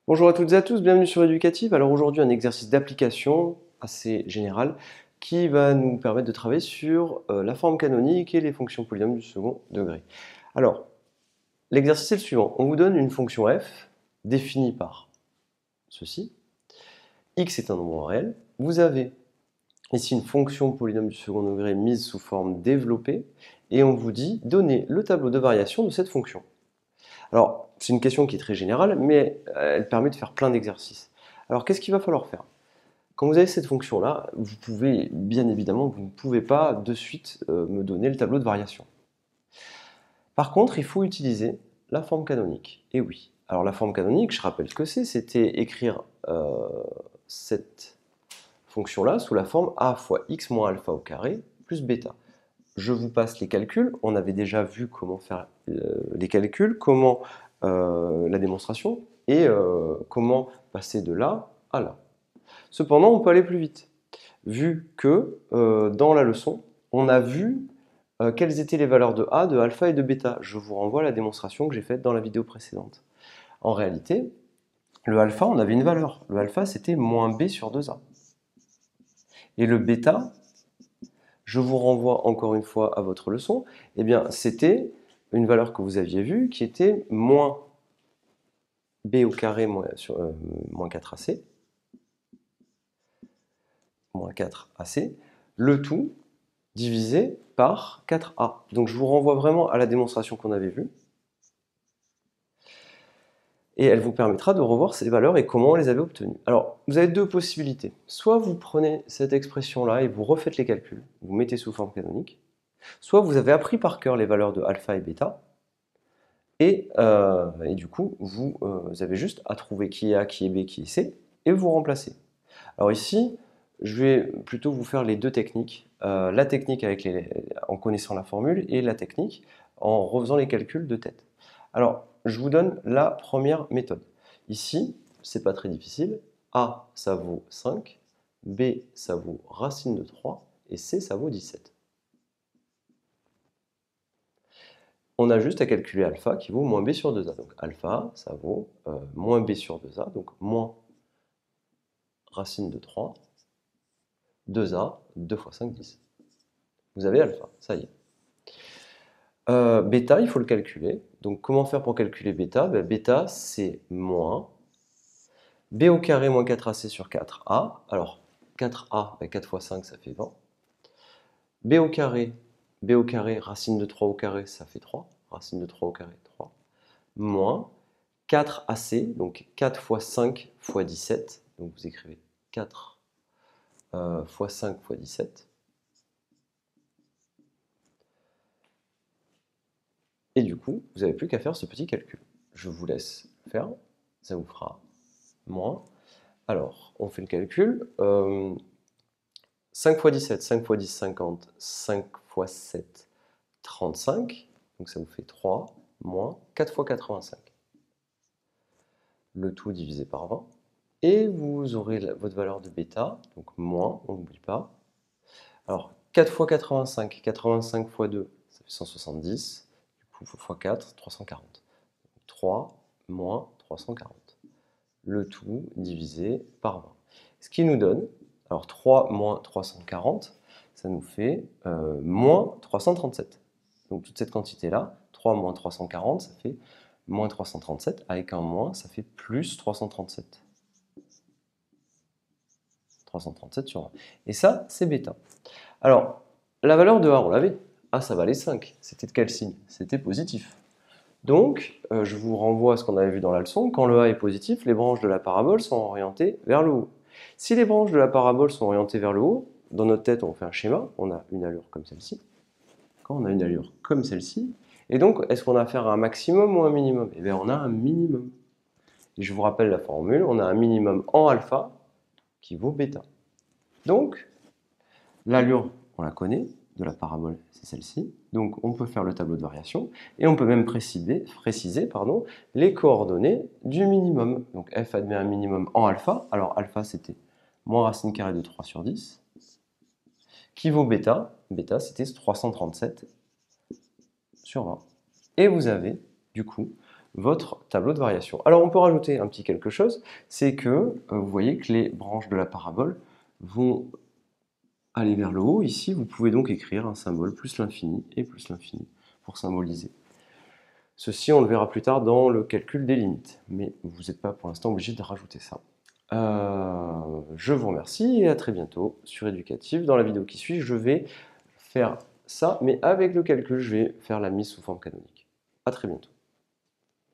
Bonjour à toutes et à tous, bienvenue sur Éducative. Alors aujourd'hui un exercice d'application assez général qui va nous permettre de travailler sur la forme canonique et les fonctions polynômes du second degré. Alors l'exercice est le suivant, on vous donne une fonction f définie par ceci, x est un nombre réel, vous avez ici une fonction polynôme du second degré mise sous forme développée et on vous dit donner le tableau de variation de cette fonction. Alors, c'est une question qui est très générale, mais elle permet de faire plein d'exercices. Alors, qu'est-ce qu'il va falloir faire? Quand vous avez cette fonction-là, vous pouvez, bien évidemment, vous ne pouvez pas de suite me donner le tableau de variation. Par contre, il faut utiliser la forme canonique. Et oui. Alors, la forme canonique, je rappelle ce que c'est, c'était écrire cette fonction-là sous la forme a fois x moins alpha au carré plus bêta. Je vous passe les calculs. On avait déjà vu comment faire les calculs, comment la démonstration et comment passer de là à là. Cependant, on peut aller plus vite, vu que dans la leçon, on a vu quelles étaient les valeurs de A, de alpha et de bêta. Je vous renvoie à la démonstration que j'ai faite dans la vidéo précédente. En réalité, le alpha, on avait une valeur. Le alpha, c'était moins B sur 2A. Et le bêta, je vous renvoie encore une fois à votre leçon, eh bien, c'était une valeur que vous aviez vue qui était moins B au carré moins 4AC, moins 4AC, le tout divisé par 4A. Donc je vous renvoie vraiment à la démonstration qu'on avait vue. Et elle vous permettra de revoir ces valeurs et comment on les avait obtenues. Alors, vous avez deux possibilités. Soit vous prenez cette expression-là et vous refaites les calculs, vous mettez sous forme canonique. Soit vous avez appris par cœur les valeurs de alpha et bêta, et du coup, vous avez juste à trouver qui est A, qui est B, qui est C, et vous remplacez. Alors ici, je vais plutôt vous faire les deux techniques. La technique en connaissant la formule et la technique en refaisant les calculs de tête. Alors, je vous donne la première méthode. Ici, c'est pas très difficile. A, ça vaut 5. B, ça vaut racine de 3. Et C, ça vaut 17. On a juste à calculer alpha qui vaut moins b sur 2a. Donc alpha, ça vaut moins b sur 2a, donc moins racine de 3, 2a, 2 fois 5, 10. Vous avez alpha, ça y est. Bêta, il faut le calculer. Donc comment faire pour calculer bêta? Bêta, c'est moins b au carré moins 4ac sur 4a. Alors 4a, 4 fois 5, ça fait 20. b au carré, racine de 3 au carré, ça fait 3. Racine de 3 au carré, 3. Moins 4AC, donc 4 fois 5 fois 17. Donc vous écrivez 4 fois 5 fois 17. Et du coup, vous n'avez plus qu'à faire ce petit calcul. Je vous laisse faire, ça vous fera moins. Alors, on fait le calcul. 5 fois 17, 5 fois 10, 50. 5 fois 7, 35. Donc ça vous fait 3, moins 4 fois 85. Le tout divisé par 20. Et vous aurez votre valeur de bêta, donc moins, on n'oublie pas. Alors, 4 fois 85, 85 fois 2, ça fait 170. Du coup, fois 4, 340. 3 moins 340. Le tout divisé par 20. Ce qui nous donne, alors 3 moins 340, ça nous fait moins 337. Donc toute cette quantité-là, 3 moins 340, ça fait moins 337. Avec un moins, ça fait plus 337. 337 sur 1. Et ça, c'est bêta. Alors, la valeur de A, on l'avait. A, ça valait 5. C'était de quel signe? C'était positif. Donc, je vous renvoie à ce qu'on avait vu dans la leçon. Quand le A est positif, les branches de la parabole sont orientées vers le haut. Si les branches de la parabole sont orientées vers le haut, dans notre tête, on fait un schéma. On a une allure comme celle-ci. Quand on a une allure comme celle-ci, et donc, est-ce qu'on a affaire à un maximum ou un minimum? Eh bien, on a un minimum. Et je vous rappelle la formule. On a un minimum en alpha qui vaut bêta. Donc, l'allure, on la connaît, de la parabole, c'est celle-ci. Donc, on peut faire le tableau de variation et on peut même préciser les coordonnées du minimum. Donc, f admet un minimum en alpha. Alors, alpha, c'était moins racine carrée de 3 sur 10, qui vaut bêta. Bêta, c'était 337 sur 20. Et vous avez, du coup, votre tableau de variation. Alors on peut rajouter un petit quelque chose, c'est que vous voyez que les branches de la parabole vont aller vers le haut. Ici, vous pouvez donc écrire un symbole plus l'infini et plus l'infini pour symboliser. Ceci, on le verra plus tard dans le calcul des limites, mais vous n'êtes pas pour l'instant obligé de rajouter ça. Je vous remercie et à très bientôt sur Éducatif. Dans la vidéo qui suit, je vais faire ça, mais avec le calcul, je vais faire la mise sous forme canonique. À très bientôt.